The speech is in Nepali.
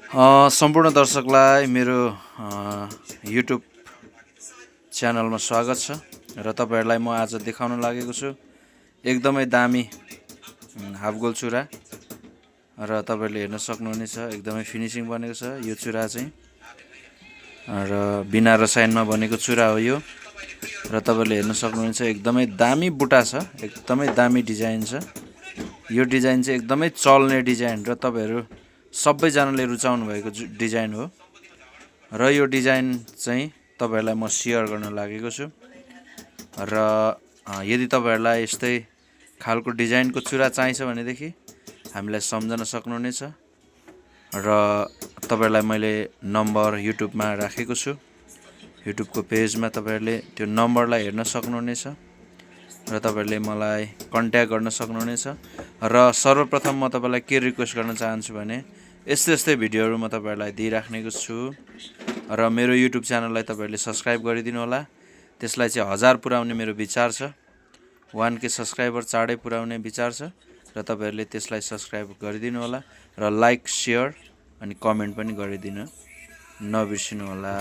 सम्पूर्ण दर्शकलाई मेरो युट्युब च्यानलमा स्वागत छ र तपाईहरुलाई म आज देखाउन लागेको छु एकदमै दामी हाफ गोल चुरा र तपाईहरुले हेर्न सक्नुहुनेछ एकदमै फिनिशिङ बनेको छ यो चुरा चाहिँ र बिना रसायनमा बनेको चुरा हो यो र तपाईहरुले हेर्न सक्नुहुनेछ एकदमै दामी बुटा छ एकदमै दामी डिजाइन छ यो डिजाइन चाहिँ एकदमै चल्ने डिजाइन र तपाईहरु सबैजनाले रुचाउनु भएको डिजाइन हो र यो डिजाइन चाहिँ तपाईहरुलाई म शेयर गर्न लागेको छु र यदि तपाईहरुलाई यस्तै खालको डिजाइनको चुरा चाहिन्छ भनेदेखि हामीलाई सम्झन सक्नुहुनेछ र तपाईहरुलाई मैले नम्बर युट्युबमा राखेको छु युट्युबको पेजमा तपाईहरुले त्यो नम्बरलाई हेर्न सक्नुहुनेछ र तपाईहरुले मलाई कन्ट्याक्ट गर्न सक्नुहुनेछ र सर्वप्रथम म तपाईलाई के रिक्वेस्ट गर्न चाहन्छु भने यस्तै भिडियोहरु म तपाईहरुलाई दिइराख्नेको छु र मेरो युट्युब च्यानललाई तपाईहरुले सब्स्क्राइब गरिदिनु होला त्यसलाई चाहिँ 1000 पुर्याउने मेरो विचार छ 1K सब्स्क्राइबर चाँडै पुर्याउने विचार छ र तपाईहरुले त्यसलाई सब्स्क्राइब गरिदिनु होला र लाइक शेयर अनि कमेन्ट पनि गरिदिन नबिर्सिनु होला।